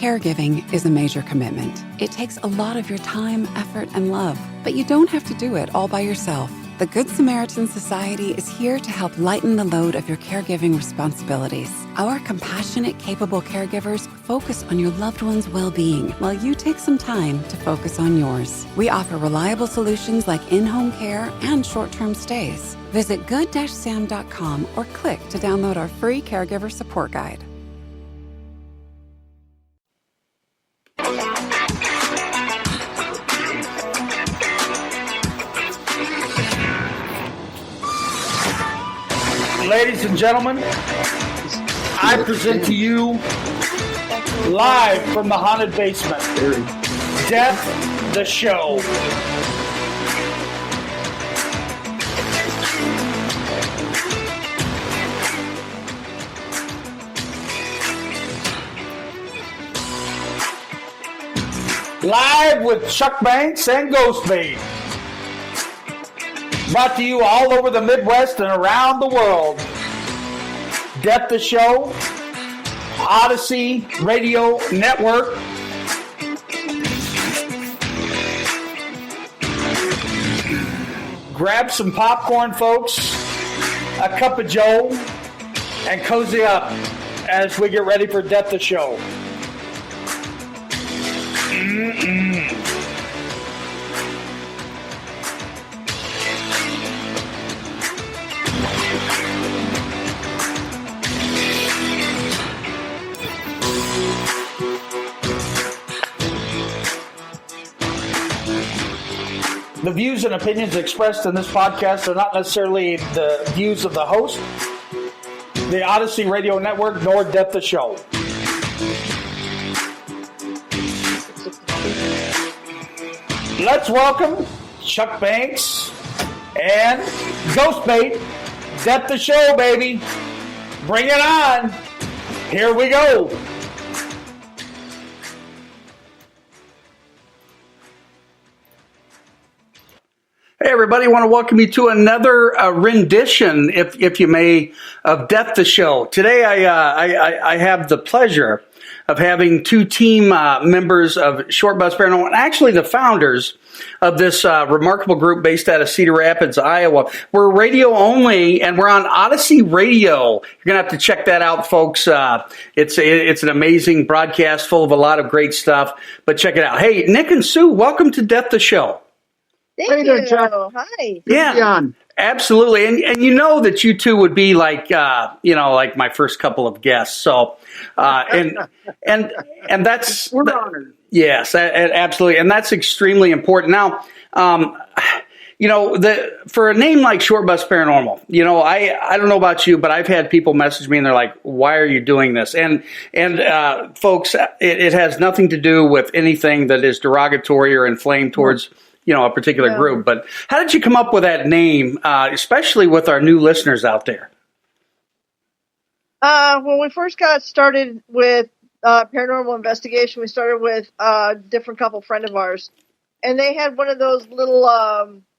Caregiving is a major commitment. It takes a lot of your time, effort, and love, but you don't have to do it all by yourself. The Good Samaritan Society is here to help lighten the load of your caregiving responsibilities. Our compassionate, capable caregivers focus on your loved one's well-being while you take some time to focus on yours. We offer reliable solutions like in-home care and short-term stays. Visit good-sam.com or click to download our free caregiver support guide. Ladies and gentlemen, I present to you live from the haunted basement, Death the Show. Live with Chuck Banks and Ghostbait. Brought to you all over the Midwest and around the world. Death the Show, Odyssey Radio Network. Grab some popcorn, folks, a cup of joe, and cozy up as we get ready for Death the Show. The views and opinions expressed in this podcast are not necessarily the views of the host, the Odyssey Radio Network, nor Death the Show. Let's welcome Chuck Banks and Ghostbait. Death the Show, baby. Bring it on. Here we go. Hey everybody, I want to welcome you to another rendition, if you may, of Death the Show. Today I have the pleasure of having two team members of Short Bus Paranormal, and actually the founders of this remarkable group based out of Cedar Rapids, Iowa. We're radio only, and we're on Odyssey Radio. You're going to have to check that out, folks. It's an amazing broadcast full of a lot of great stuff, but check it out. Hey, Nick and Sue, welcome to Death the Show. Thank you. Hi. Yeah, absolutely. And you know that you two would be like, like my first couple of guests. So, and that's, we're honored. Yes, absolutely. And that's extremely important. Now, for a name like Short Bus Paranormal, I don't know about you, but I've had people message me and they're like, why are you doing this? And folks, it has nothing to do with anything that is derogatory or inflamed towards a particular group. But how did you come up with that name, especially with our new listeners out there? When we first got started with paranormal investigation, we started with a different couple friend of ours, and they had one of those little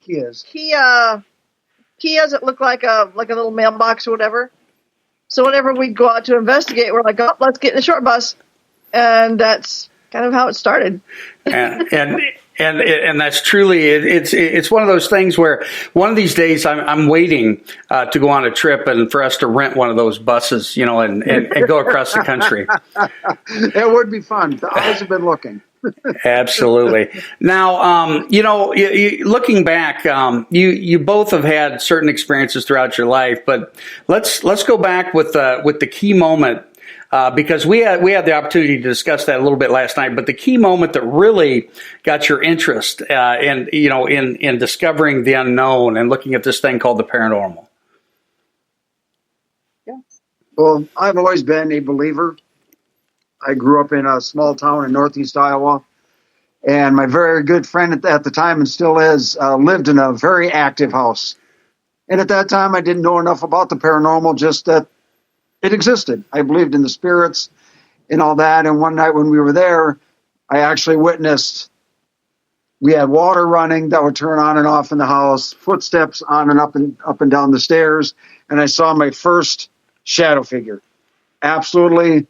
Kias that look like a little mailbox or whatever. So whenever we'd go out to investigate, we're like, oh, let's get in the short bus, and that's kind of how it started. And that's truly, it's one of those things where one of these days I'm waiting to go on a trip and for us to rent one of those buses, and go across the country. It would be fun. The eyes have been looking. Absolutely. Now, looking back, you both have had certain experiences throughout your life, but let's go back with the key moment. Because we had the opportunity to discuss that a little bit last night, but the key moment that really got your interest in discovering the unknown and looking at this thing called the paranormal. Yeah. Well, I've always been a believer. I grew up in a small town in northeast Iowa, and my very good friend at the time, and still is, lived in a very active house. And at that time, I didn't know enough about the paranormal, just that it existed. I believed in the spirits and all that. And one night when we were there, I actually witnessed, we had water running that would turn on and off in the house, footsteps on and up and down the stairs. And I saw my first shadow figure. Absolutely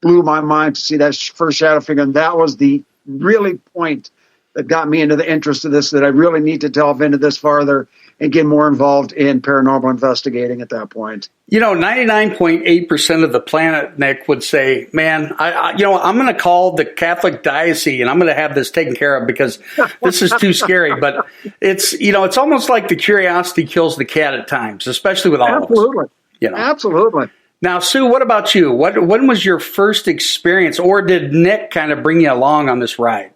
blew my mind to see that first shadow figure. And that was the really point that got me into the interest of this, that I really need to delve into this farther and get more involved in paranormal investigating at that point. 99.8% of the planet, Nick, would say, man, I'm going to call the Catholic diocese and I'm going to have this taken care of because this is too scary. But it's almost like the curiosity kills the cat at times, especially with all of us. Absolutely. Now, Sue, what about you? When was your first experience, or did Nick kind of bring you along on this ride?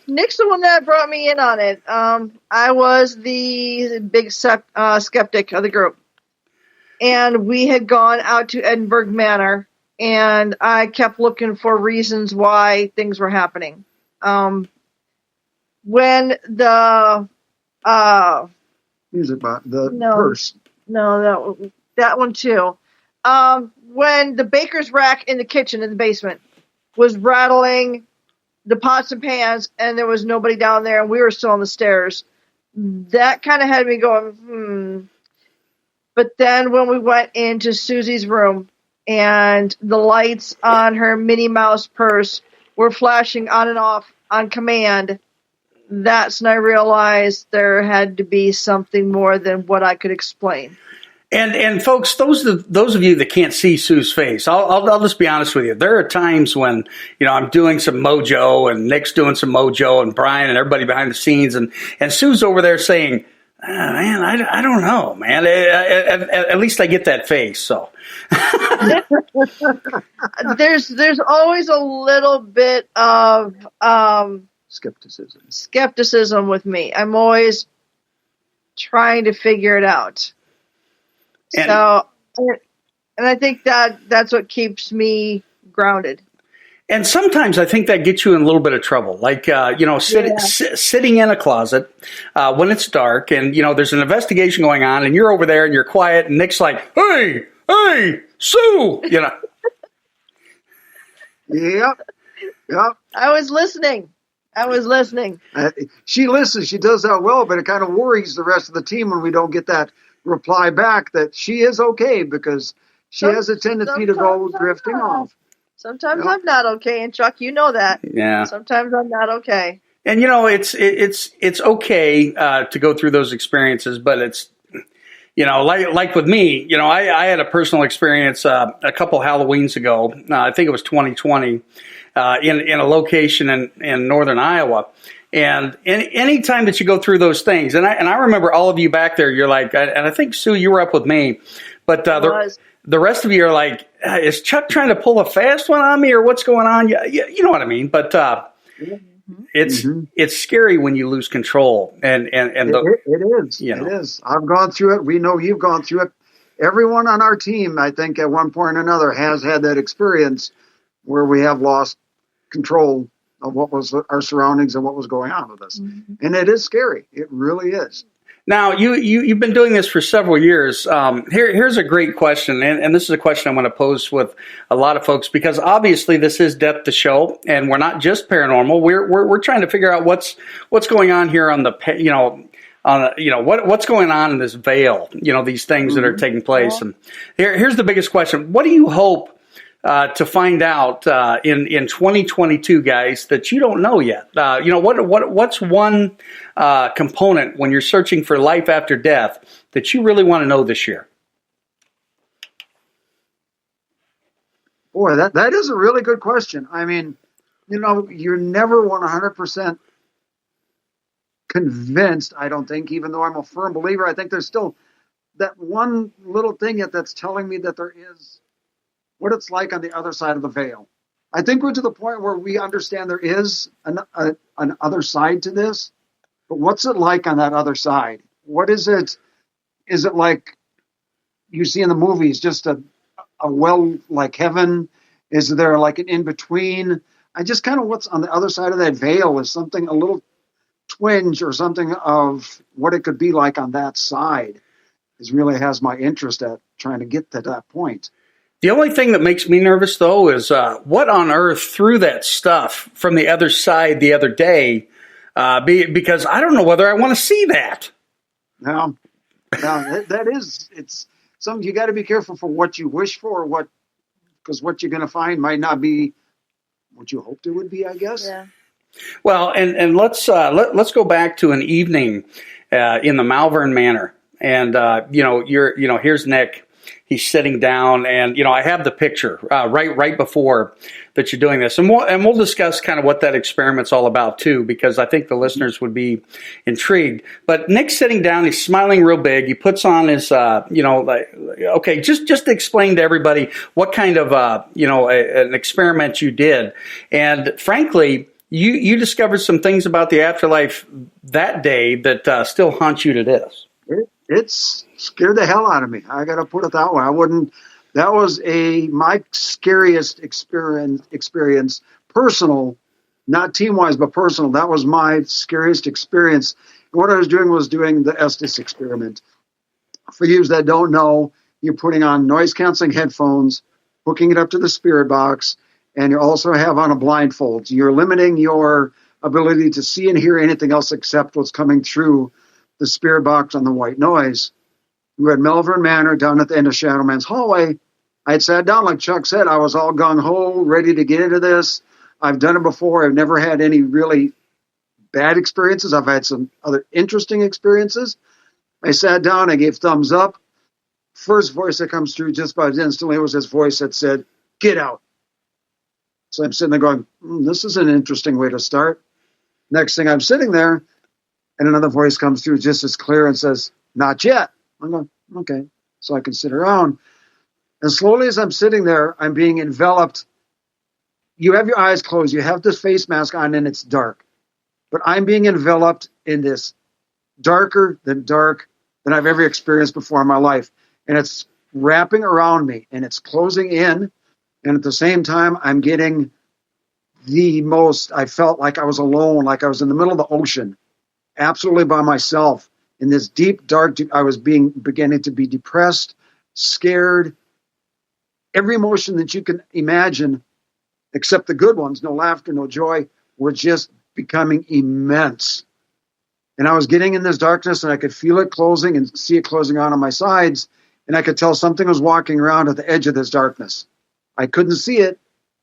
Nick's the one that brought me in on it. I was the big skeptic of the group. And we had gone out to Edinburgh Manor, and I kept looking for reasons why things were happening. When the music box, purse. No, that one too. When the baker's rack in the kitchen in the basement was rattling the pots and pans, and there was nobody down there, and we were still on the stairs, that kind of had me going, But then when we went into Susie's room and the lights on her Minnie Mouse purse were flashing on and off on command, that's when I realized there had to be something more than what I could explain. And folks, those of you that can't see Sue's face, I'll just be honest with you. There are times when I'm doing some mojo and Nick's doing some mojo and Brian and everybody behind the scenes, and Sue's over there saying, man, I don't know, man. At least I get that face. So there's always a little bit of skepticism with me. I'm always trying to figure it out. And I think that's what keeps me grounded. And sometimes I think that gets you in a little bit of trouble. Like, sitting in a closet when it's dark and, there's an investigation going on and you're over there and you're quiet and Nick's like, hey, Sue, Yep. I was listening. She listens. She does that well, but it kind of worries the rest of the team when we don't get that reply back that she is okay, because she has a tendency to go drifting off. Sometimes I'm not okay, and Chuck, you know that. Yeah. Sometimes I'm not okay. And it's okay to go through those experiences, but it's like with me, I had a personal experience a couple Halloweens ago. I think it was 2020 in a location in northern Iowa. And any time that you go through those things, and I remember all of you back there, you're like, and I think Sue, you were up with me, but the rest of you are like, is Chuck trying to pull a fast one on me, or what's going on? You know what I mean? But it's scary when you lose control, and it is. It is. I've gone through it. We know you've gone through it. Everyone on our team, I think, at one point or another, has had that experience where we have lost control of what was our surroundings and what was going on with us. And it is scary. It really is. Now, you've been doing this for several years. Here's a great question, and this is a question I'm going to pose with a lot of folks, because obviously this is Death the Show, and we're not just paranormal. We're trying to figure out what's going on here on the what's going on in this veil. These things that are taking place. And here's the biggest question: what do you hope to find out in 2022, guys, that you don't know yet? What's one component when you're searching for life after death that you really want to know this year? Boy, that is a really good question. I mean, you're never 100% convinced, I don't think, even though I'm a firm believer. I think there's still that one little thing that's telling me that there is what it's like on the other side of the veil. I think we're to the point where we understand there is an other side to this, but what's it like on that other side? What is it? Is it like you see in the movies, just a well like heaven? Is there like an in-between? I just kind of what's on the other side of that veil is something, a little twinge or something of what it could be like on that side is really has my interest at trying to get to that point. The only thing that makes me nervous, though, is what on earth threw that stuff from the other side the other day, because I don't know whether I want to see that. No, that is, it's something you got to be careful for what you wish for, because what you're going to find might not be what you hoped it would be, I guess. Yeah. Well, and let's go back to an evening in the Malvern Manor, and here's Nick. He's sitting down, and I have the picture right before that you're doing this, and we'll discuss kind of what that experiment's all about too, because I think the listeners would be intrigued. But Nick's sitting down, he's smiling real big. He puts on his, okay, just explain to everybody what kind of an experiment you did, and frankly, you discovered some things about the afterlife that day that still haunt you to this. It's scared the hell out of me. I got to put it that way. That was my scariest experience, personal, not team-wise, but personal. That was my scariest experience. And what I was doing the Estes experiment. For you that don't know, you're putting on noise-canceling headphones, hooking it up to the spirit box, and you also have on a blindfold. You're limiting your ability to see and hear anything else except what's coming through the spirit box on the white noise. We were at Malvern Manor down at the end of Shadow Man's hallway. I had sat down, like Chuck said. I was all gung-ho, ready to get into this. I've done it before. I've never had any really bad experiences. I've had some other interesting experiences. I sat down. I gave thumbs up. First voice that comes through just about instantly was his voice that said, "Get out." So I'm sitting there going, this is an interesting way to start. Next thing, I'm sitting there, and another voice comes through just as clear and says, "Not yet." I'm going, okay. So I can sit around. And slowly as I'm sitting there, I'm being enveloped. You have your eyes closed. You have this face mask on, and it's dark. But I'm being enveloped in this darker than I've ever experienced before in my life. And it's wrapping around me, and it's closing in. And at the same time, I'm getting I felt like I was alone, like I was in the middle of the ocean, absolutely by myself. In this deep, dark, I was beginning to be depressed, scared. Every emotion that you can imagine, except the good ones, no laughter, no joy, were just becoming immense. And I was getting in this darkness, and I could feel it closing and see it closing on my sides. And I could tell something was walking around at the edge of this darkness. I couldn't see it,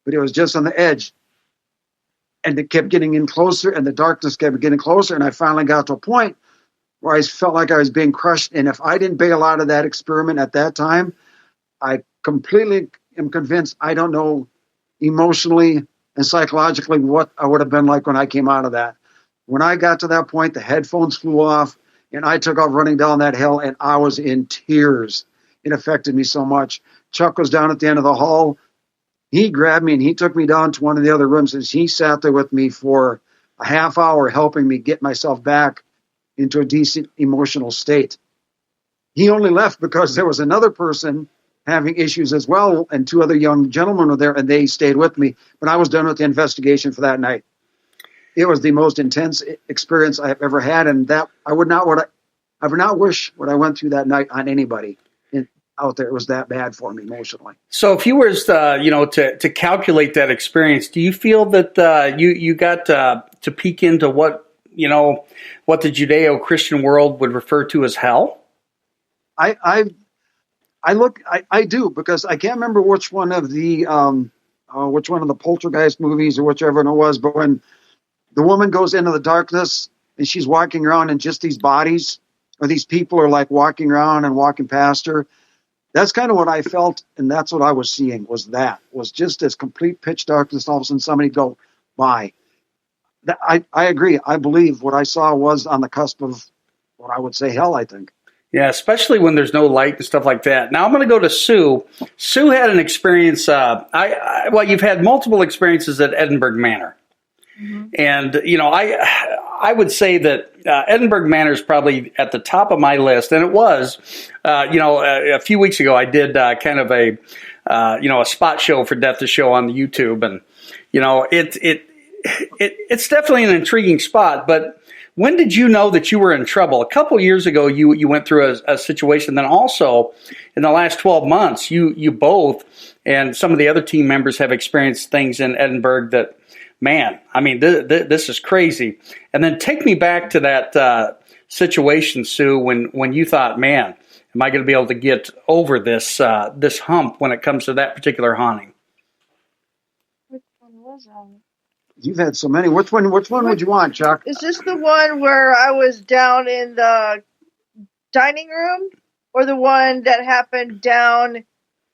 but it was just on the edge. And it kept getting in closer, and the darkness kept getting closer. And I finally got to a point where I felt like I was being crushed. And if I didn't bail out of that experiment at that time, I completely am convinced I don't know emotionally and psychologically what I would have been like when I came out of that. When I got to that point, the headphones flew off, and I took off running down that hill, and I was in tears. It affected me so much. Chuck was down at the end of the hall. He grabbed me, and he took me down to one of the other rooms, and he sat there with me for a half hour, helping me get myself back into a decent emotional state. He only left because there was another person having issues as well, and two other young gentlemen were there, and they stayed with me. But I was done with the investigation for that night. It was the most intense experience I have ever had, and that I would not wish what I went through that night on anybody out there. It was that bad for me emotionally. So if you were to calculate that experience, do you feel that you got to peek into what the Judeo-Christian world would refer to as hell? I do, because I can't remember which one of the Poltergeist movies or whichever one it was, but when the woman goes into the darkness and she's walking around, and just these bodies or these people are like walking around and walking past her. That's kind of what I felt, and that's what I was seeing, was just this complete pitch darkness. All of a sudden somebody go by. I agree. I believe what I saw was on the cusp of what I would say hell, I think. Yeah, especially when there's no light and stuff like that. Now I'm going to go to Sue. Sue had an experience. You've had multiple experiences at Edinburgh Manor. Mm-hmm. And, I would say that Edinburgh Manor is probably at the top of my list. And it was, a few weeks ago, I did kind of a spot show for Death to Show on the YouTube. And, it's definitely an intriguing spot. But when did you know that you were in trouble? A couple years ago, you went through a situation. Then also in the last 12 months, you both and some of the other team members have experienced things in Edinburgh that, man, I mean, this is crazy. And then take me back to that situation, Sue, when you thought, man, am I going to be able to get over this hump when it comes to that particular haunting? was that? You've had so many. Which one would you want, Chuck? Is this the one where I was down in the dining room, or the one that happened down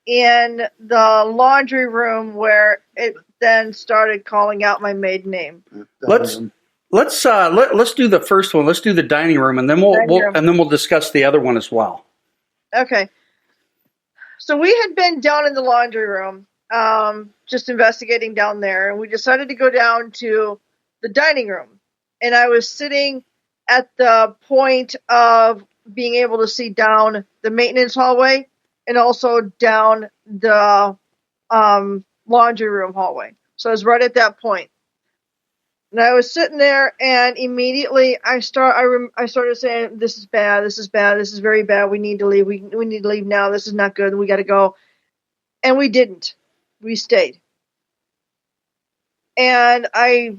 in the laundry room where it then started calling out my maiden name? Let's do the first one. Let's do the dining room, and then we'll discuss the other one as well. Okay. So we had been down in the laundry room, just investigating down there, and we decided to go down to the dining room. And I was sitting at the point of being able to see down the maintenance hallway and also down the laundry room hallway. So I was right at that point. And I was sitting there, and immediately I started saying, "This is bad. This is bad. This is very bad. We need to leave. We need to leave now. This is not good. We got to go." And we didn't. We stayed. And I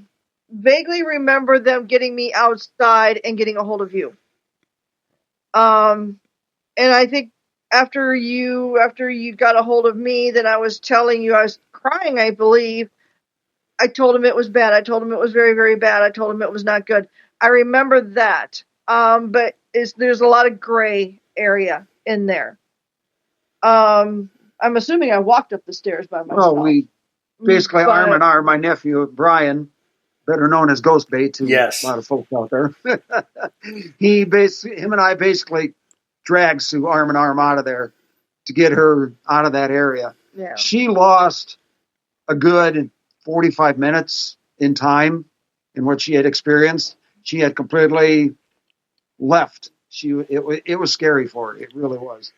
vaguely remember them getting me outside and getting a hold of you. And I think after you got a hold of me, then I was telling you, I was crying, I believe. I told him it was bad. I told him it was very, very bad. I told him it was not good. I remember that. But there's a lot of gray area in there. I'm assuming I walked up the stairs by myself. Well, we basically arm in arm. My nephew, Brian, better known as Ghost Bait to a lot of folks out there. Him and I basically dragged Sue arm in arm out of there to get her out of that area. Yeah. She lost a good 45 minutes in time in what she had experienced. She had completely left. It was scary for her. It really was.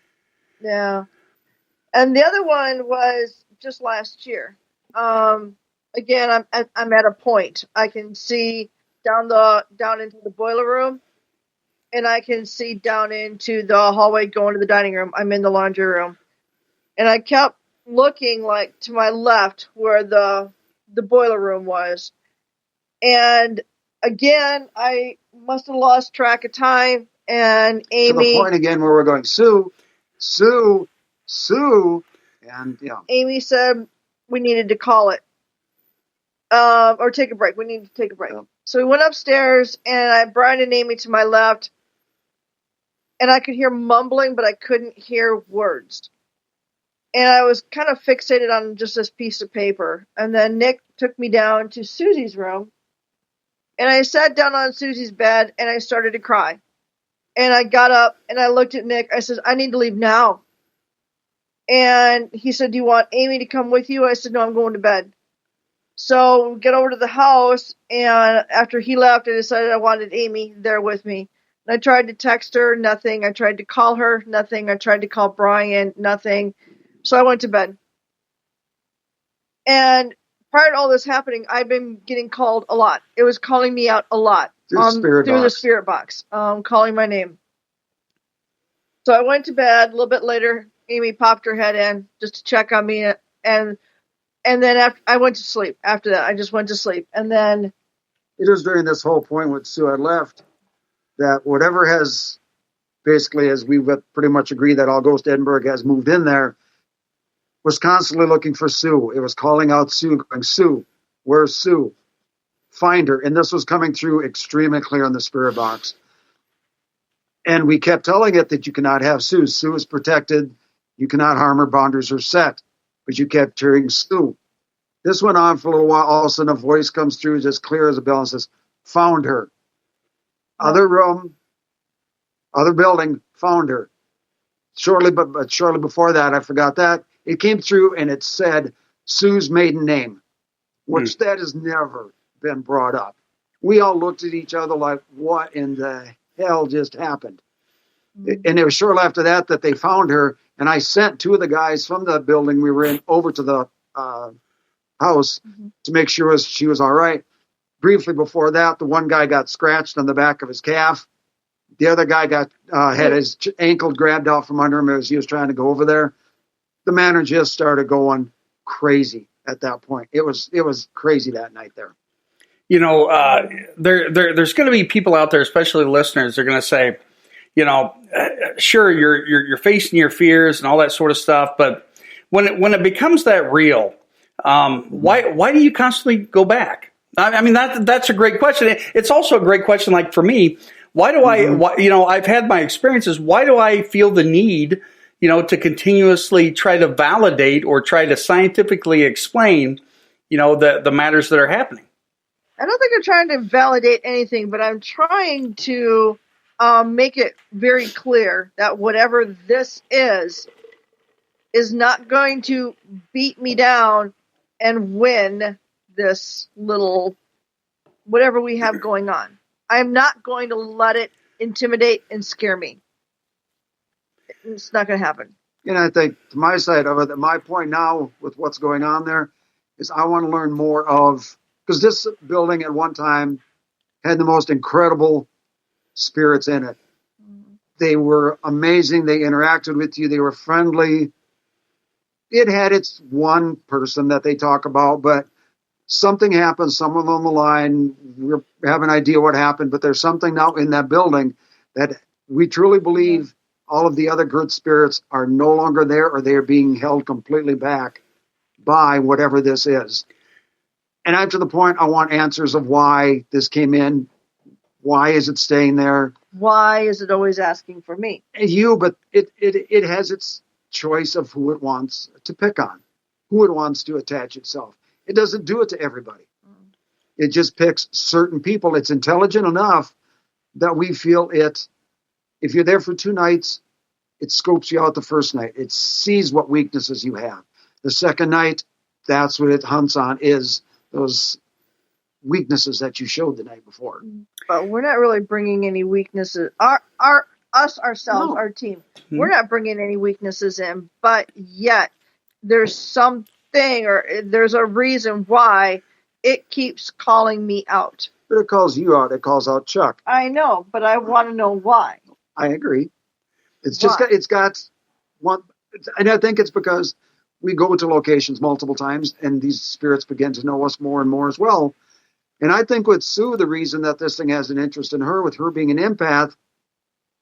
Yeah. And the other one was just last year. Again, I'm at a point. I can see down into the boiler room, and I can see down into the hallway going to the dining room. I'm in the laundry room, and I kept looking like to my left where the boiler room was, and again I must have lost track of time. And Amy, to the point again where we're going, Sue, and Amy said we needed to call it. Or take a break. We need to take a break. Yeah. So we went upstairs, and I brought in Amy to my left, and I could hear mumbling, but I couldn't hear words. And I was kind of fixated on just this piece of paper. And then Nick took me down to Susie's room, and I sat down on Susie's bed, and I started to cry. And I got up, and I looked at Nick. I said, "I need to leave now." And he said, "Do you want Amy to come with you?" I said, "No, I'm going to bed." So we get over to the house, and after he left, I decided I wanted Amy there with me. And I tried to text her, nothing. I tried to call her, nothing. I tried to call Brian, nothing. So I went to bed. And prior to all this happening, I've been getting called a lot. It was calling me out a lot through the spirit box, calling my name. So I went to bed. A little bit later, Amy popped her head in just to check on me, and then after I went to sleep. After that, I just went to sleep. And then it was during this whole point when Sue had left that whatever has basically, as we pretty much agreed that All Ghost Edinburgh has moved in there, was constantly looking for Sue. It was calling out Sue, going, "Sue, where's Sue? Find her." And this was coming through extremely clear in the spirit box. And we kept telling it that you cannot have Sue. Sue is protected. You cannot harm her. Boundaries are set. But you kept hearing Sue. This went on for a little while. All of a sudden, a voice comes through as clear as a bell and says, "Found her." Other room, other building, found her. Shortly before that, I forgot that. It came through and it said Sue's maiden name, which that has never been brought up. We all looked at each other like, what in the hell just happened? And it was shortly after that they found her. And I sent two of the guys from the building we were in over to the house to make sure she was all right. Briefly before that, the one guy got scratched on the back of his calf. The other guy had his ankle grabbed out from under him as he was trying to go over there. The manager just started going crazy at that point. It was crazy that night there. There's going to be people out there, especially listeners, they're going to say, sure, you're facing your fears and all that sort of stuff, but when it becomes that real, Why do you constantly go back? I mean, that's a great question. It's also a great question. Like for me, why do I've had my experiences. Why do I feel the need, to continuously try to validate or try to scientifically explain, the matters that are happening? I don't think I'm trying to validate anything, but I'm trying to make it very clear that whatever this is not going to beat me down and win this little whatever we have going on. I'm not going to let it intimidate and scare me. It's not going to happen. And I think to my side of it, my point now with what's going on there is I want to learn more of, because this building at one time had the most incredible spirits in it. They were amazing. They interacted with you. They were friendly. It had its one person that they talk about, but something happened somewhere along the line. We have an idea what happened, but there's something now in that building that we truly believe all of the other good spirits are no longer there, or they are being held completely back by whatever this is. And I'm to the point I want answers of why this came in. Why is it staying there? Why is it always asking for me? But it has its choice of who it wants to pick on, who it wants to attach itself. It doesn't do it to everybody. It just picks certain people. It's intelligent enough that we feel it. If you're there for 2 nights, it scopes you out the first night. It sees what weaknesses you have. The second night, that's what it hunts on, is those weaknesses that you showed the night before. But we're not really bringing any weaknesses. Ourselves, our team, we're not bringing any weaknesses in. But yet, there's something, or there's a reason why it keeps calling me out. But it calls you out. It calls out Chuck. I know, but I want to know why. I agree. It's just it's got one, and I think it's because we go to locations multiple times, and these spirits begin to know us more and more as well. And I think with Sue, the reason that this thing has an interest in her, with her being an empath,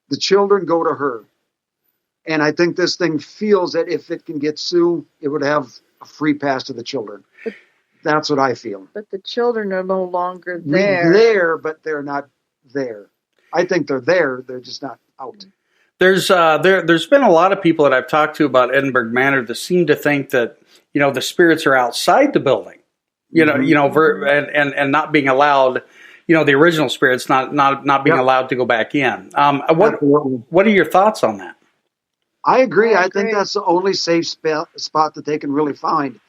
the children go to her. And I think this thing feels that if it can get Sue, it would have a free pass to the children. That's what I feel. But the children are no longer there. We're there, but they're not there. I think they're there. They're just not out. There's been a lot of people that I've talked to about Edinburgh Manor that seem to think that, the spirits are outside the building, and not being allowed, the original spirits not being allowed to go back in. What are your thoughts on that? I agree. I think that's the only safe spot that they can really find.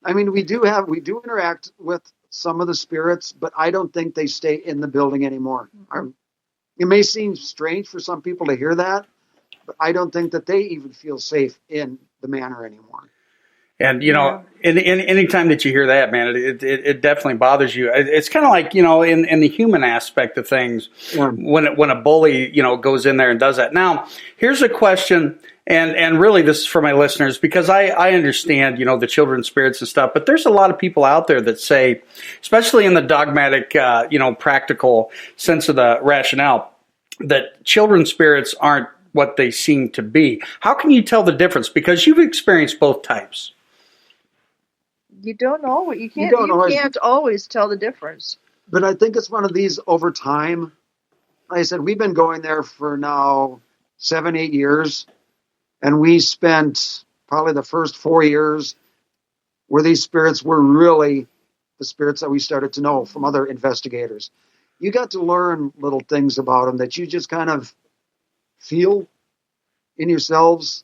I mean, we do interact with some of the spirits, but I don't think they stay in the building anymore. It may seem strange for some people to hear that, but I don't think that they even feel safe in the manor anymore. And, any time that you hear that, man, it definitely bothers you. It's kind of like, in the human aspect of things, when a bully, goes in there and does that. Now, here's a question, and really this is for my listeners, because I understand, the children's spirits and stuff, but there's a lot of people out there that say, especially in the dogmatic, practical sense of the rationale, that children's spirits aren't what they seem to be. How can you tell the difference? Because you've experienced both types. You don't know. You can't always tell the difference. But I think it's one of these over time. Like I said, we've been going there for now 7-8 years. And we spent probably the first 4 years where these spirits were really the spirits that we started to know from other investigators. You got to learn little things about them that you just kind of feel in yourselves.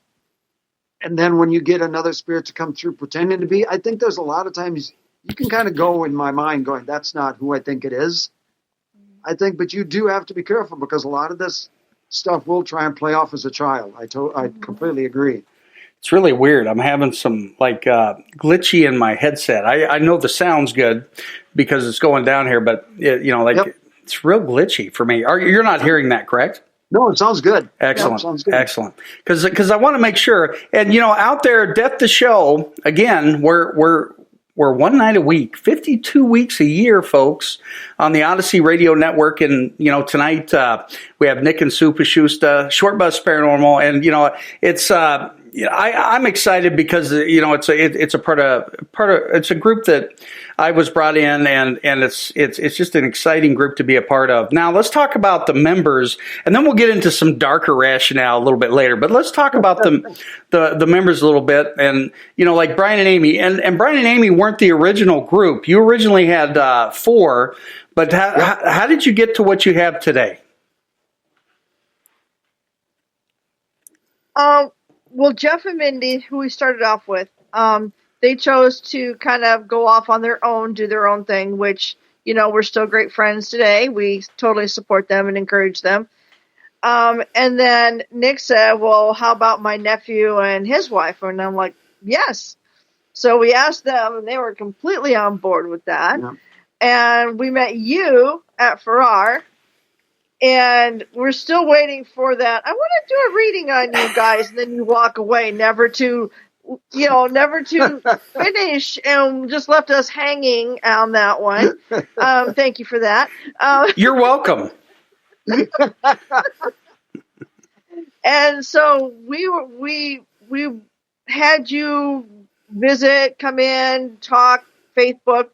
And then when you get another spirit to come through pretending to be, I think there's a lot of times you can kind of go in my mind going, that's not who I think it is. I think, but you do have to be careful because a lot of this stuff will try and play off as a child. I completely agree. It's really weird. I'm having some glitchy in my headset. I know the sound's good because it's going down here, but It's real glitchy for me. You're not hearing that, correct? No, it sounds good. Excellent. Sounds good. Excellent. Because I want to make sure, and out there, Death the Show, again, we're one night a week, 52 weeks a year, folks, on the Odyssey Radio Network. And, tonight we have Nick and Sue Poshusta, Short Bus Paranormal. And, I'm excited because it's a part of it's a group that I was brought in, and it's just an exciting group to be a part of. Now let's talk about the members, and then we'll get into some darker rationale a little bit later. But let's talk about the members a little bit, and like Brian and Amy, and Brian and Amy weren't the original group. You originally had 4, but how did you get to what you have today? Well, Jeff and Mindy, who we started off with, they chose to kind of go off on their own, do their own thing, which, we're still great friends today. We totally support them and encourage them. And then Nick said, well, how about my nephew and his wife? And I'm like, yes. So we asked them, and they were completely on board with that. Yeah. And we met you at Farrar. And we're still waiting for that. I want to do a reading on you guys, and then you walk away, never to finish, and just left us hanging on that one. Thank you for that. You're welcome. And so we had you visit, come in, talk, Facebook,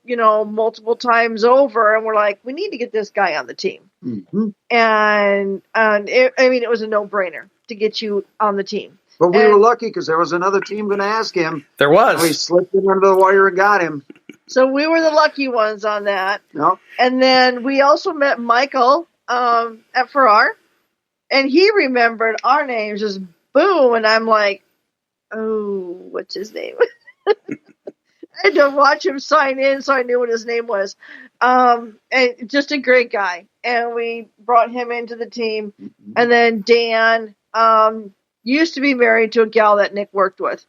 multiple times over, and we're like, we need to get this guy on the team. Mm-hmm. And it was a no-brainer to get you on the team. But we were lucky because there was another team going to ask him. There was. We slipped in under the wire and got him. So we were the lucky ones on that. Yep. And then we also met Michael at Farrar, and he remembered our names, just boom, and I'm like, oh, what's his name? I had to watch him sign in so I knew what his name was. And just a great guy. And we brought him into the team. And then Dan used to be married to a gal that Nick worked with.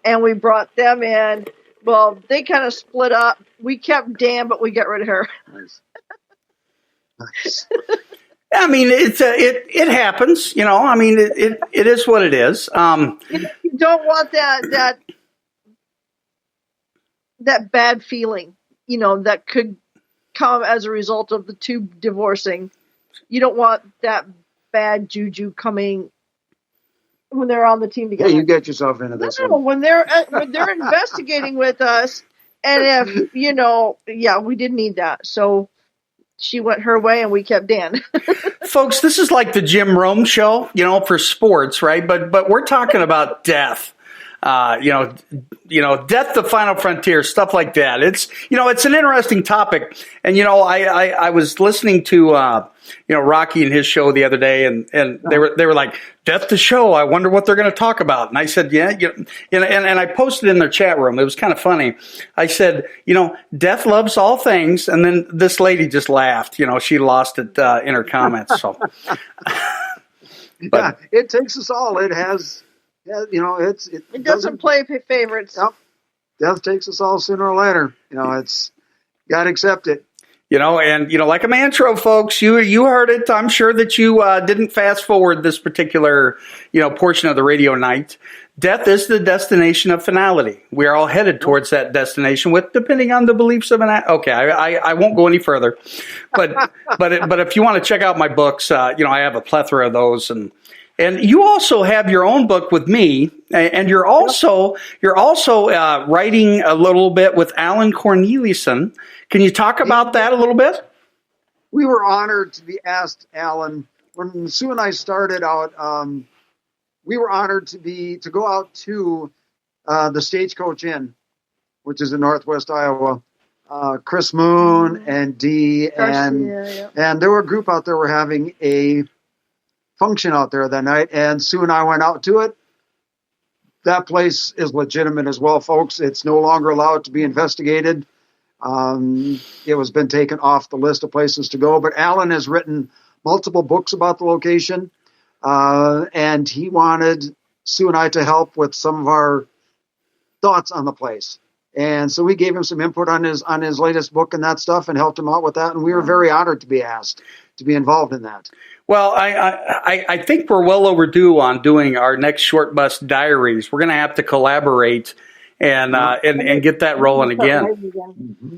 And we brought them in. Well, they kind of split up. We kept Dan, but we got rid of her. Nice. I mean, it happens, I mean, it is what it is. You don't want that bad feeling, that could come as a result of the two divorcing. You don't want that bad juju coming when they're on the team together. Yeah, you get yourself into this one. When they're investigating with us, and if we didn't need that, so she went her way and we kept Dan. Folks, this is like the Jim Rome show, for sports, right? But we're talking about death. Death, the final frontier, stuff like that. It's an interesting topic. And, I was listening to, Rocky and his show the other day, and they were like, death the show. I wonder what they're going to talk about. And I said, yeah, and I posted in their chat room. It was kind of funny. I said, death loves all things. And then this lady just laughed. She lost it in her comments. So, yeah, it takes us all. It has. Yeah, it doesn't play favorites. Yep. Death takes us all sooner or later. It's got to accept it. Like a mantra, folks, you heard it. I'm sure that you didn't fast forward this particular, portion of the radio night. Death is the destination of finality. We are all headed towards that destination, depending on the beliefs of an. Okay, I won't go any further, but if you want to check out my books, I have a plethora of those. And you also have your own book with me, and you're also writing a little bit with Alan Corneliuson. Can you talk about that a little bit? We were honored to be asked, Alan. When Sue and I started out, we were honored to go out to the Stagecoach Inn, which is in Northwest Iowa. Chris Moon and Dee and there were a group out there were having a function out there that night, and Sue and I went out to it. That place is legitimate as well, folks. It's no longer allowed to be investigated. It was been taken off the list of places to go, but Alan has written multiple books about the location, and he wanted Sue and I to help with some of our thoughts on the place. And so we gave him some input on his latest book and that stuff, and helped him out with that. And we were very honored to be asked to be involved in that. Well, I think we're well overdue on doing our next Short Bus Diaries. We're going to have to collaborate and get that rolling again. Mm-hmm.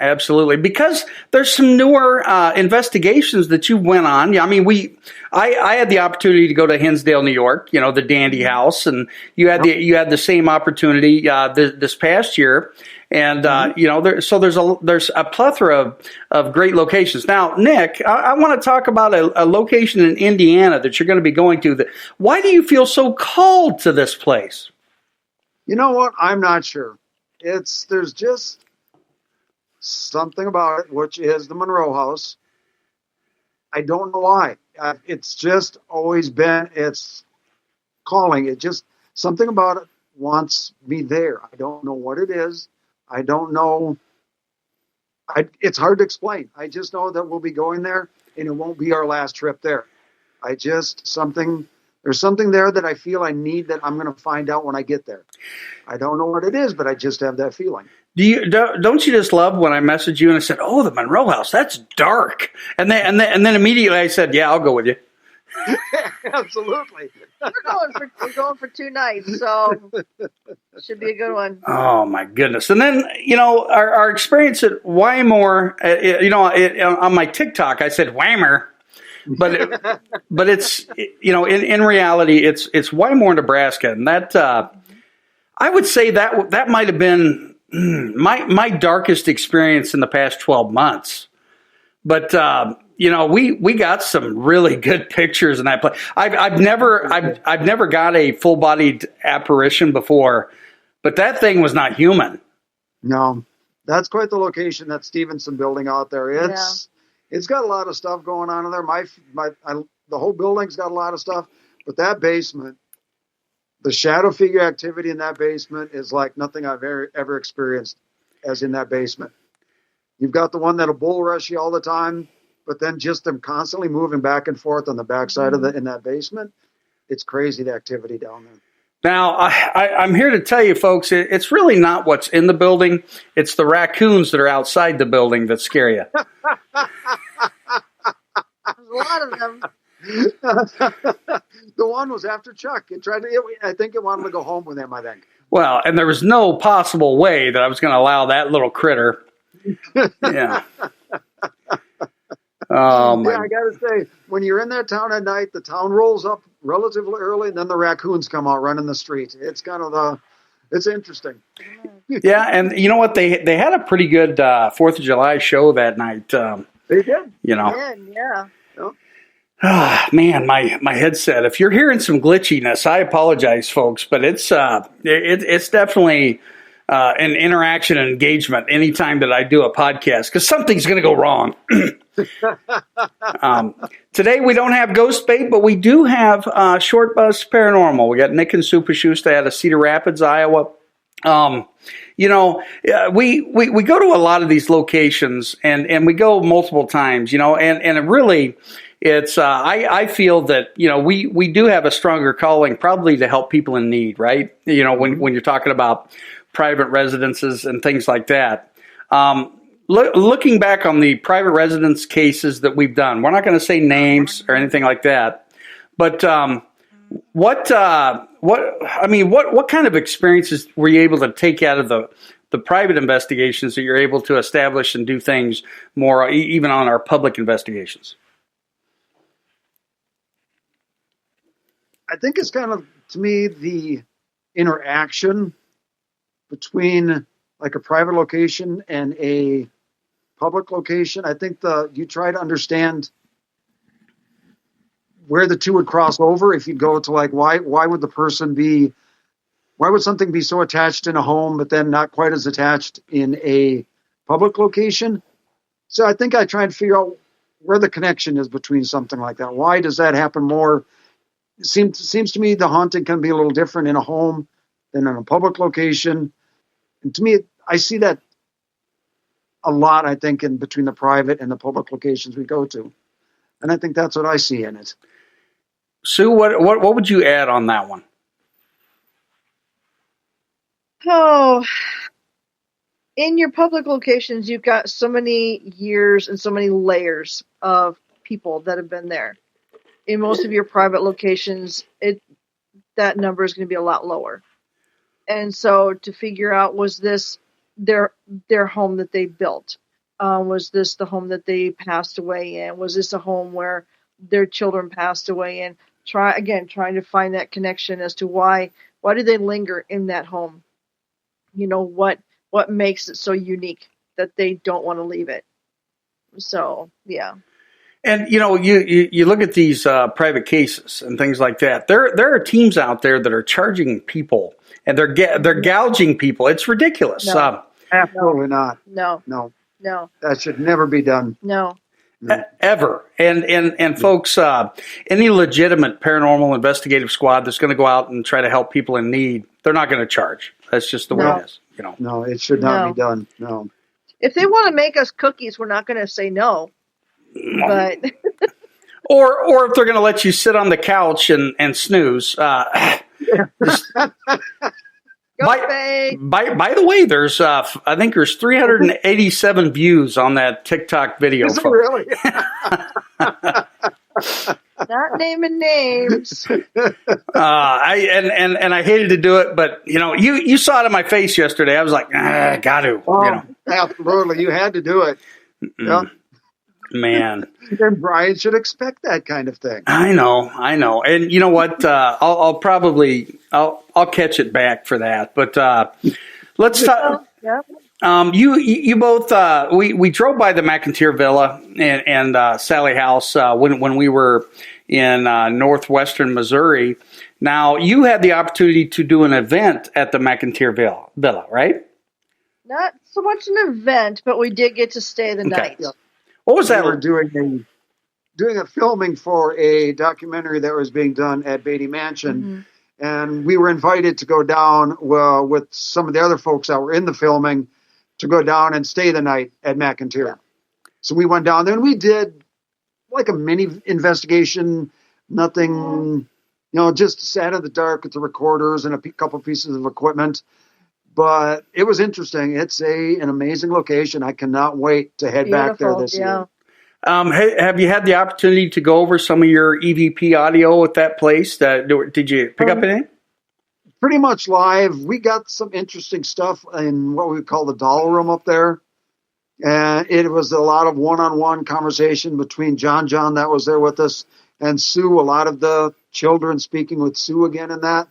Absolutely. Because there's some newer investigations that you went on. Yeah, I mean, I had the opportunity to go to Hinsdale, New York, the Dandy House, and you had the same opportunity this past year. And so there's a plethora of great locations. Now, Nick, I want to talk about a location in Indiana that you're going to be going to. Why do you feel so called to this place? You know what? I'm not sure. There's just something about it, which is the Monroe House. I don't know why. It's just always been, it's calling. It just, something about it wants me there. I don't know what it is. I don't know. It's hard to explain. I just know that we'll be going there and it won't be our last trip there. There's something there that I feel I need that I'm going to find out when I get there. I don't know what it is, but I just have that feeling. Don't you just love when I messaged you and I said, "Oh, the Monroe House, that's dark," and then immediately I said, "Yeah, I'll go with you." Absolutely. We're going for 2 nights, so should be a good one. Oh my goodness! And then our experience at Wymore. On my TikTok, I said Whammer, but it's in reality it's Wymore, Nebraska, and that I would say that might have been my darkest experience in the past 12 months. But we got some really good pictures in that place. I've never got a full bodied apparition before, but that thing was not human. No, that's quite the location, that Stevenson building out there. It's got a lot of stuff going on in there. The whole building's got a lot of stuff, but that basement, the shadow figure activity in that basement is like nothing I've ever experienced as in that basement. You've got the one that'll bull rush you all the time, but then just them constantly moving back and forth on the backside of in that basement. It's crazy, the activity down there. Now, I'm here to tell you, folks, it's really not what's in the building. It's the raccoons that are outside the building that scare you. There's a lot of them. The one was after Chuck. I think it wanted to go home with him, I think. Well, and there was no possible way that I was going to allow that little critter. Yeah. Oh, my. Yeah, I got to say, when you're in that town at night, the town rolls up relatively early, and then the raccoons come out running the street. It's kind of it's interesting. Yeah, and you know what? They had a pretty good 4th of July show that night. They did. Yeah. Ah, man, my headset. If you're hearing some glitchiness, I apologize, folks, but it's definitely an interaction and engagement anytime that I do a podcast, because something's going to go wrong. Today we don't have Ghost Bait, but we do have Short Bus Paranormal. We got Nick and Sue Poshusta out of Cedar Rapids, Iowa. We go to a lot of these locations, and we go multiple times, and it really, it's, I feel that, we do have a stronger calling probably to help people in need, right? When you're talking about private residences and things like that. Looking back on the private residence cases that we've done, we're not going to say names or anything like that, but, what kind of experiences were you able to take out of the private investigations that you're able to establish and do things more even on our public investigations? I think it's kind of, to me, the interaction between like a private location and a public location. I think you try to understand where the two would cross over. If you go to like, why would something be so attached in a home, but then not quite as attached in a public location? So I think I try and figure out where the connection is between something like that. Why does that happen more? It seems to me the haunting can be a little different in a home than in a public location. And to me, I see that a lot, I think, in between the private and the public locations we go to. And I think that's what I see in it. Sue, what would you add on that one? Oh, in your public locations, you've got so many years and so many layers of people that have been there. In most of your private locations, that number is going to be a lot lower. And so to figure out, was this their home that they built? Was this the home that they passed away in? Was this a home where their children passed away in? Trying to find that connection as to why do they linger in that home? What makes it so unique that they don't want to leave it? So, yeah. And you look at these private cases and things like that. There are teams out there that are charging people, and they're gouging people. It's ridiculous. No. Absolutely not. No. That should never be done. No. Ever. And folks, any legitimate paranormal investigative squad that's going to go out and try to help people in need, they're not going to charge. That's just the way it is. No, it should not be done. No. If they want to make us cookies, we're not going to say no. But or if they're going to let you sit on the couch and snooze. By the way, there's I think there's 387 views on that TikTok video. Is it really? Not naming names. I hated to do it, but you saw it in my face yesterday. I was like, got to. Absolutely, you had to do it. Yeah. Man, then Brian should expect that kind of thing. I know, and you know what? I'll catch it back for that. But let's talk. Yeah. You both we drove by the McIntyre Villa and Sally House when we were in northwestern Missouri. Now you had the opportunity to do an event at the McIntyre Villa, right? Not so much an event, but we did get to stay the night. Yep. What was that? We were doing a filming for a documentary that was being done at Beatty Mansion, and we were invited to go down with some of the other folks that were in the filming to go down and stay the night at McIntyre. Yeah. So we went down there and we did like a mini investigation, nothing, just sat in the dark with the recorders and a couple pieces of equipment. But it was interesting. It's an amazing location. I cannot wait to head back there this year. Have you had the opportunity to go over some of your EVP audio at that place? Did you pick up anything? Pretty much live. We got some interesting stuff in what we call the doll room up there. And it was a lot of one-on-one conversation between John that was there with us and Sue, a lot of the children speaking with Sue again in that.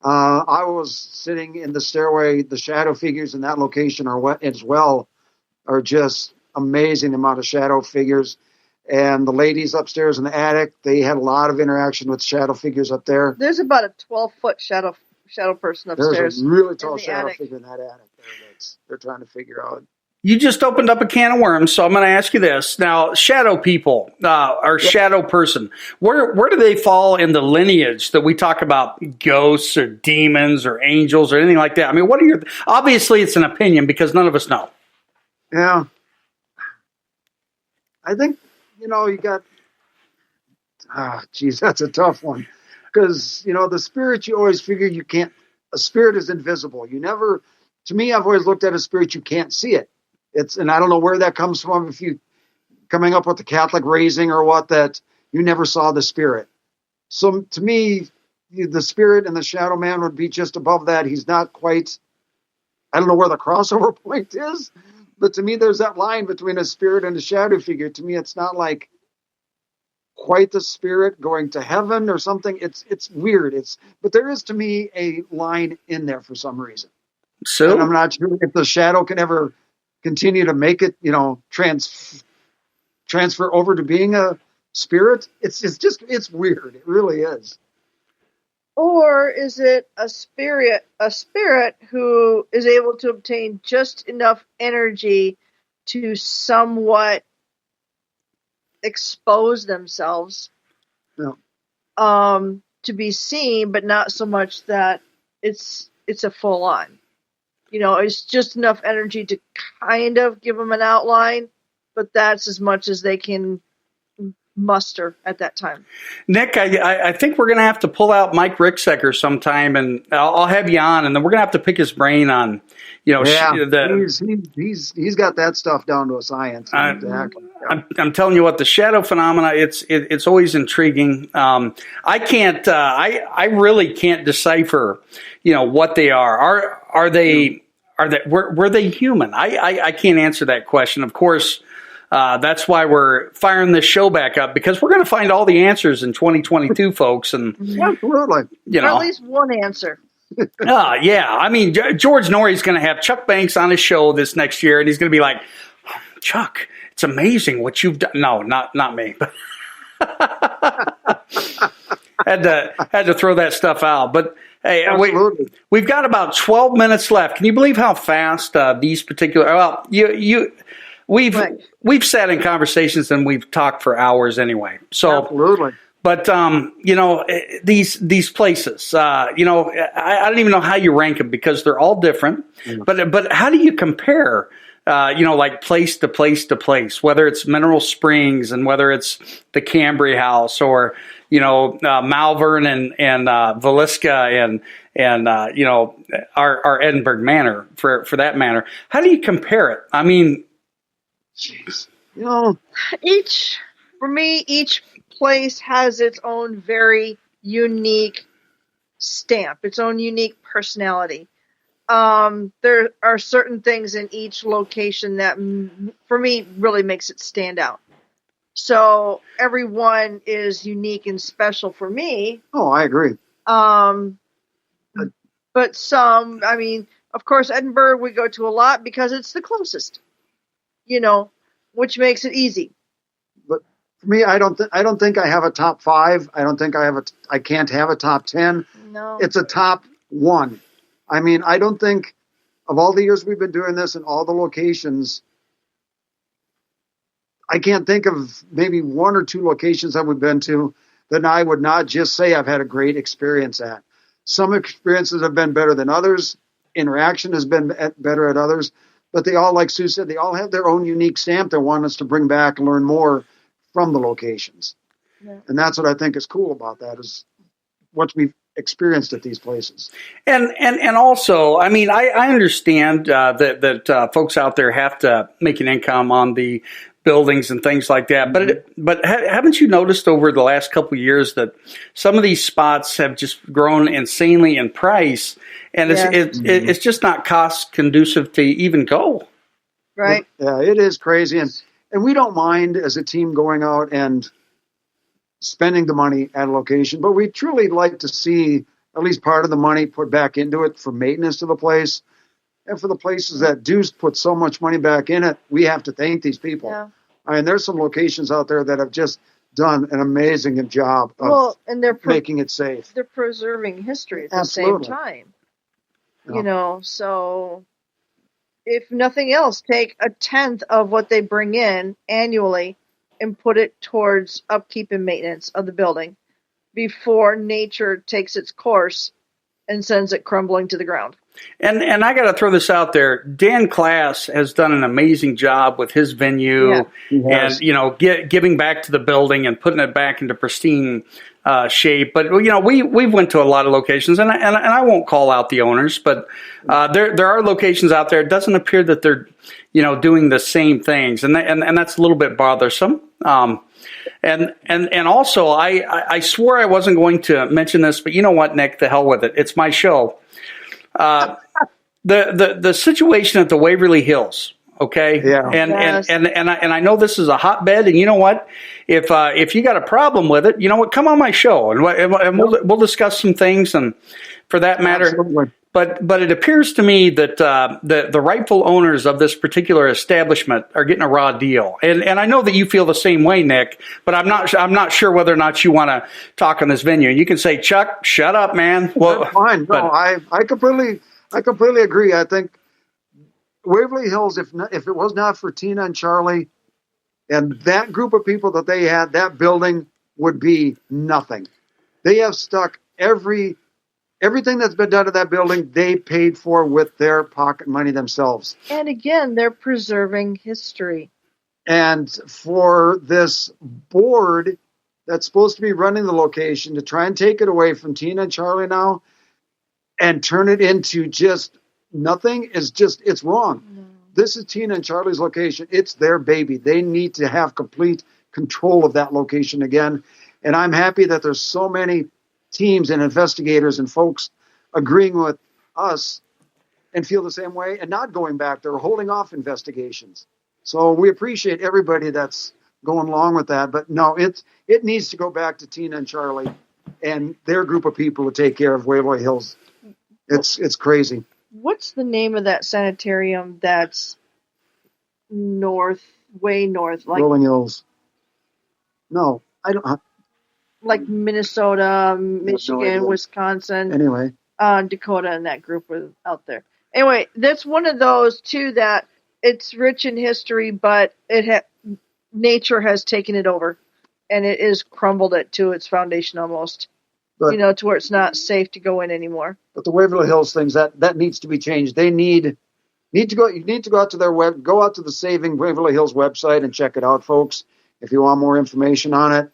I was sitting in the stairway. The shadow figures in that location are just amazing amount of shadow figures. And the ladies upstairs in the attic, they had a lot of interaction with shadow figures up there. There's about a 12-foot shadow person upstairs. There's a really tall shadow figure in that attic there that they're trying to figure out. You just opened up a can of worms, so I'm going to ask you this. Now, shadow people, or shadow person, where do they fall in the lineage that we talk about ghosts or demons or angels or anything like that? I mean, obviously it's an opinion because none of us know. Yeah. I think, you got, that's a tough one. Because, the spirit, you always figure a spirit is invisible. To me, I've always looked at a spirit, you can't see it. And I don't know where that comes from, if you coming up with the Catholic raising or what, that you never saw the spirit. So to me, the spirit and the shadow man would be just above that. He's not quite, I don't know where the crossover point is, but to me, there's that line between a spirit and a shadow figure. To me, it's not like quite the spirit going to heaven or something. It's weird. But there is, to me, a line in there for some reason. So and I'm not sure if the shadow can ever continue to make it, transfer over to being a spirit. It's weird. It really is. Or is it a spirit who is able to obtain just enough energy to somewhat expose themselves to be seen, but not so much that it's a full on. It's just enough energy to kind of give them an outline, but that's as much as they can muster at that time. Nick, I think we're going to have to pull out Mike Ricksecker sometime, and I'll have you on, and then we're going to have to pick his brain on, he's got that stuff down to a science. Exactly. I'm telling you what, the shadow phenomena, it's always intriguing. I really can't decipher, what they are. Are they were they human? I can't answer that question. Of course, that's why we're firing this show back up, because we're going to find all the answers in 2022, folks. And Absolutely. you Or know, at least one answer. yeah. I mean, George Norrie's going to have Chuck Banks on his show this next year, and he's going to be like, Chuck, it's amazing what you've done. No, not me. had to throw that stuff out. But hey, we've got about 12 minutes left. Can you believe how fast these particular? Well, we've sat in conversations and we've talked for hours anyway. So absolutely. But these places, I don't even know how you rank them, because they're all different. Yeah. But how do you compare? Like place to place to place, whether it's Mineral Springs and whether it's the Cambry House, or Malvern and Villisca and our Edinburgh Manor for that matter. How do you compare it? I mean, jeez, each place has its own very unique stamp, its own unique personality. There are certain things in each location that, for me, really makes it stand out. So everyone is unique and special for me. Oh, I agree. But some, I mean, of course, Edinburgh we go to a lot because it's the closest, which makes it easy. But for me, I don't think I have a top 5. I don't think I can't have a top 10. No, it's a top 1. I mean, I don't think, of all the years we've been doing this and all the locations, I can't think of maybe 1 or 2 locations that we've been to that I would not just say I've had a great experience at. Some experiences have been better than others. Interaction has been better at others. But they all, like Sue said, they all have their own unique stamp they want us to bring back and learn more from the locations. Yeah. And that's what I think is cool about that, is what we've experienced at these places. And also, I mean, I understand that folks out there have to make an income on the buildings and things like that. But haven't you noticed over the last couple of years that some of these spots have just grown insanely in price, and it's just not cost conducive to even go. Right. Yeah, it is crazy, and we don't mind as a team going out and spending the money at a location, but we truly like to see at least part of the money put back into it for maintenance of the place. And for the places that do put so much money back in it, we have to thank these people. Yeah. I mean, there's some locations out there that have just done an amazing job of making it safe. They're preserving history at the same time. Yeah. So if nothing else, take 1/10 of what they bring in annually and put it towards upkeep and maintenance of the building before nature takes its course and sends it crumbling to the ground. And I got to throw this out there. Dan Class has done an amazing job with his venue, and giving back to the building and putting it back into pristine shape. But we went to a lot of locations, and I won't call out the owners, but there are locations out there. It doesn't appear that they're doing the same things, and that's a little bit bothersome. And also, I swore I wasn't going to mention this, but you know what, Nick? The hell with it. It's my show. The situation at the Waverly Hills, okay? Yeah. And I know this is a hotbed, and you know what? If you got a problem with it, you know what? Come on my show, and we'll discuss some things, and for that matter. Absolutely. But it appears to me that the rightful owners of this particular establishment are getting a raw deal, and I know that you feel the same way, Nick. But I'm not sure whether or not you want to talk on this venue. You can say, Chuck, shut up, man. Well, that's fine. No, I completely agree. I think Waverly Hills, if it was not for Tina and Charlie and that group of people that they had, that building would be nothing. They have stuck everything that's been done to that building, they paid for with their pocket money themselves. And again, they're preserving history. And for this board that's supposed to be running the location to try and take it away from Tina and Charlie now and turn it into just nothing it's wrong. No. This is Tina and Charlie's location. It's their baby. They need to have complete control of that location again. And I'm happy that there's so many teams and investigators and folks agreeing with us and feel the same way and not going back there, holding off investigations. So we appreciate everybody that's going along with that. But no, it needs to go back to Tina and Charlie and their group of people to take care of Waverly Hills. It's crazy. What's the name of that sanitarium that's way north, like Rolling Hills. No, I don't. like Minnesota, Michigan, idea. Wisconsin, Anyway, Dakota, and that group was out there. Anyway, that's one of those too that it's rich in history, but nature has taken it over, and it is crumbled it to its foundation almost. But, to where it's not safe to go in anymore. But the Waverly Hills things that needs to be changed. They need to go. You need to go out to their go out to the Saving Waverly Hills website and check it out, folks. If you want more information on it,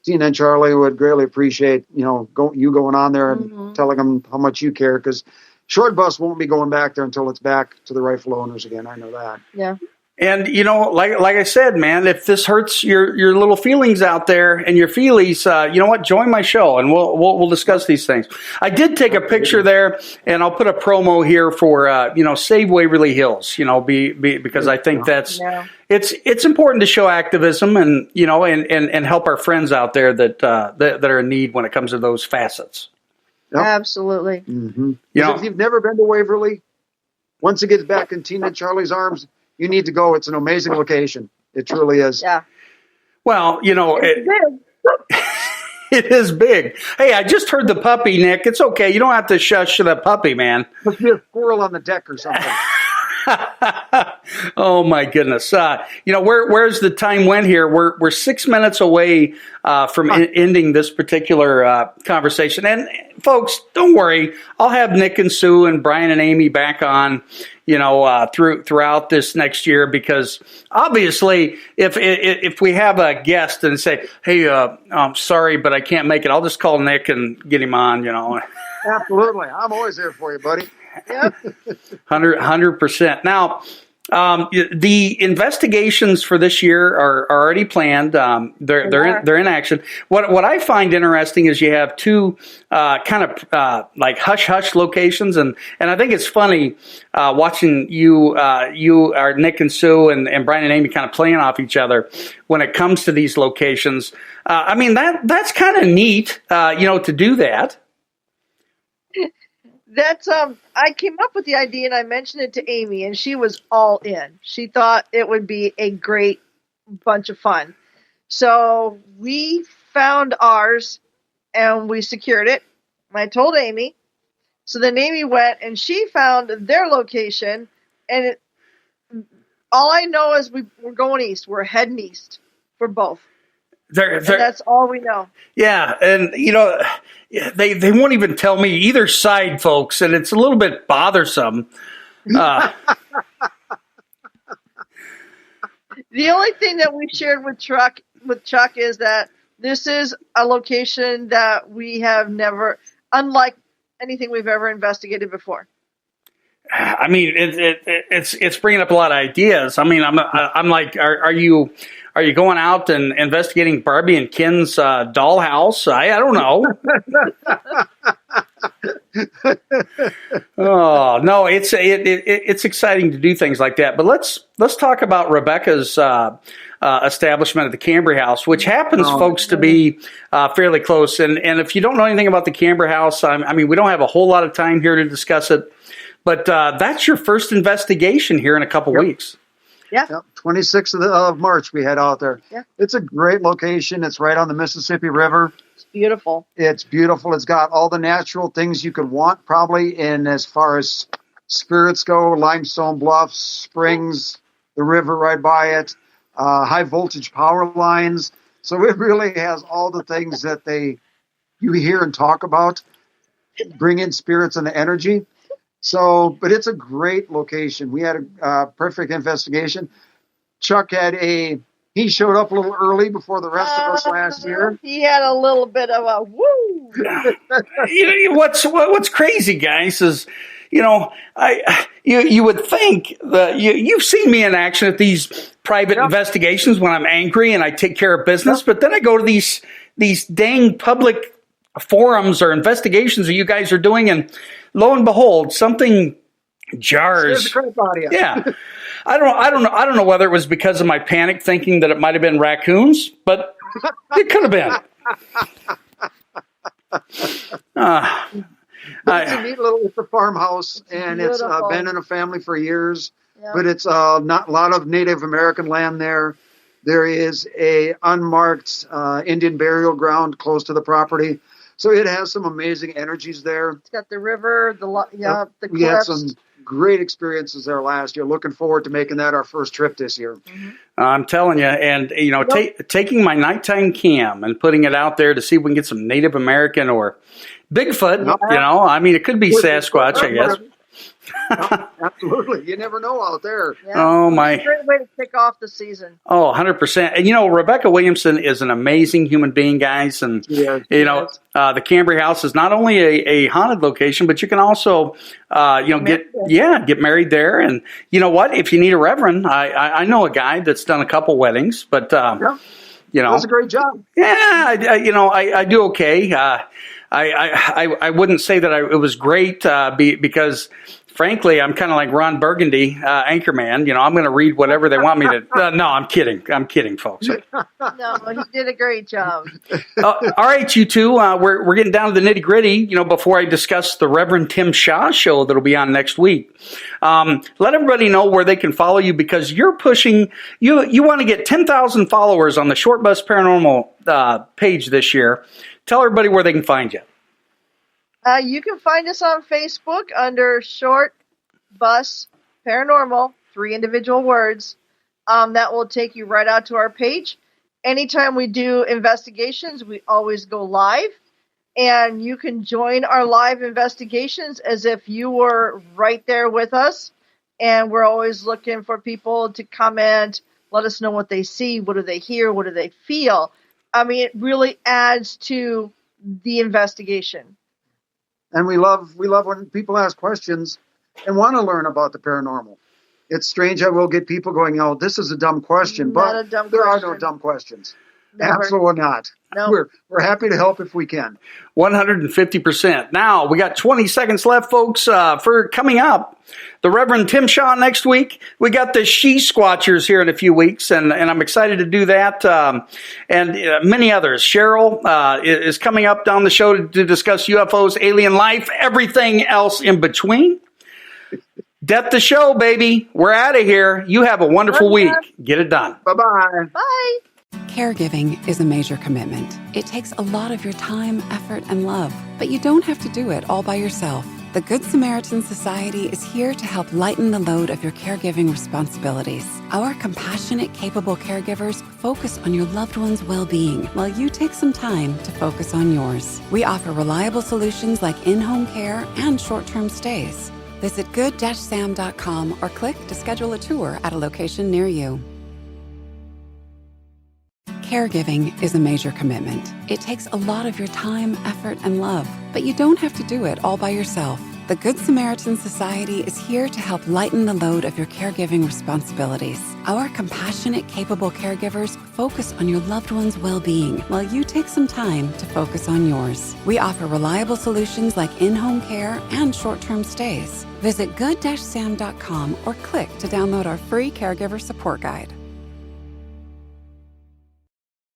Tina and Charlie would greatly appreciate you going on there and telling them how much you care, because Short Bus won't be going back there until it's back to the rightful owners again. I know that. Yeah. And, like I said, man, if this hurts your little feelings out there and your feelies, you know what? Join my show and we'll discuss these things. I did take a picture there, and I'll put a promo here for, Save Waverly Hills, because I think that's, it's important to show activism and, and help our friends out there that are in need when it comes to those facets. Yep. Absolutely. Mm-hmm. If you've never been to Waverly, once it gets back in Tina and Charlie's arms, you need to go. It's an amazing location. It truly is. Yeah. Well, it is big. Hey, I just heard the puppy, Nick. It's okay. You don't have to shush the puppy, man. Must be a squirrel on the deck or something. Oh my goodness! Where's the time went here? We're 6 minutes away from ending this particular conversation. And folks, don't worry. I'll have Nick and Sue and Brian and Amy back on, throughout this next year, because obviously, if we have a guest and say, "Hey, I'm sorry, but I can't make it," I'll just call Nick and get him on. Absolutely, I'm always there for you, buddy. Yep. 100%. Now, the investigations for this year are already planned. They're in action. What I find interesting is you have two kind of like hush hush locations, and I think it's funny watching you are Nick and Sue and Brian and Amy kind of playing off each other when it comes to these locations. That's kind of neat, to do that. That's I came up with the idea and I mentioned it to Amy, and she was all in. She thought it would be a great bunch of fun. So we found ours and we secured it. I told Amy. So then Amy went and she found their location, and all I know is we're going east. We're heading east for both. That's all we know. Yeah, and they won't even tell me either side, folks, and it's a little bit bothersome. The only thing that we shared with Chuck is that this is a location that we have never, unlike anything we've ever investigated before. I mean, it's bringing up a lot of ideas. I mean, I'm like, are you going out and investigating Barbie and Ken's dollhouse? I don't know. Oh no, it's exciting to do things like that. But let's talk about Rebecca's establishment at the Cambry House, which happens, folks, to be fairly close. And if you don't know anything about the Cambry House, I mean, we don't have a whole lot of time here to discuss it. But that's your first investigation here in a couple weeks. Yeah. Yep. 26th of March we head out there. Yeah. It's a great location. It's right on the Mississippi River. It's beautiful. It's beautiful. It's got all the natural things you could want, probably, in as far as spirits go, limestone bluffs, springs, the river right by it, high voltage power lines. So it really has all the things that you hear and talk about, bring in spirits and the energy. So, but it's a great location. We had a perfect investigation. Chuck he showed up a little early before the rest of us last year. He had a little bit of a woo. What's crazy, guys, is, you would think that you've seen me in action at these private investigations when I'm angry and I take care of business, but then I go to these dang public forums or investigations that you guys are doing, and lo and behold, something jars. Scares the crap out of you. Yeah. I don't know whether it was because of my panic thinking that it might have been raccoons, but it could have been. It's a neat little it's a farmhouse, and it's been in a family for years. Yeah. But it's not a lot of Native American land there. There is a unmarked Indian burial ground close to the property, so it has some amazing energies there. It's got the river, the We had cliffs. some great experiences there last year. Looking forward to making that our first trip this year. Mm-hmm. I'm telling you, and taking my nighttime cam and putting it out there to see if we can get some Native American or Bigfoot. I mean, it could be Sasquatch, I guess. Absolutely. You never know out there. Yeah. Oh, my. It's a great way to kick off the season. Oh, 100%. And, Rebecca Williamson is an amazing human being, guys. And, the Cambry House is not only a haunted location, but you can also, get married there. And you know what? If you need a reverend, I know a guy that's done a couple weddings, but, does a great job. Yeah, I do okay. I wouldn't say that it was great because, frankly, I'm kind of like Ron Burgundy, Anchorman. I'm going to read whatever they want me to. No, I'm kidding. I'm kidding, folks. No, he did a great job. All right, you two. We're getting down to the nitty gritty. Before I discuss the Reverend Tim Shaw show that'll be on next week. Let everybody know where they can follow you because you're pushing. You want to get 10,000 followers on the Short Bus Paranormal page this year. Tell everybody where they can find you. You can find us on Facebook under Short Bus Paranormal, 3 individual words. That will take you right out to our page. Anytime we do investigations, we always go live. And you can join our live investigations as if you were right there with us. And we're always looking for people to comment, let us know what they see, what do they hear, what do they feel. I mean, it really adds to the investigation. And we love when people ask questions and want to learn about the paranormal. It's strange how we'll get people going, "Oh, this is a dumb question," but there are no dumb questions. Never. Absolutely not. No. We're happy to help if we can. 150%. Now, we got 20 seconds left, folks, for coming up. The Reverend Tim Shaw next week. We got the She Squatchers here in a few weeks, and I'm excited to do that. And many others. Cheryl is coming up down the show to discuss UFOs, alien life, everything else in between. Death the show, baby. We're out of here. You have a wonderful week. Get it done. Bye-bye. Bye. Caregiving is a major commitment. It takes a lot of your time, effort, and love, but you don't have to do it all by yourself. The Good Samaritan Society is here to help lighten the load of your caregiving responsibilities. Our compassionate, capable caregivers focus on your loved one's well-being while you take some time to focus on yours. We offer reliable solutions like in-home care and short-term stays. Visit good-sam.com or click to schedule a tour at a location near you. Caregiving is a major commitment. It takes a lot of your time, effort, and love, but you don't have to do it all by yourself. The Good Samaritan Society is here to help lighten the load of your caregiving responsibilities. Our compassionate, capable caregivers focus on your loved one's well-being while you take some time to focus on yours. We offer reliable solutions like in-home care and short-term stays. Visit good-sam.com or click to download our free caregiver support guide.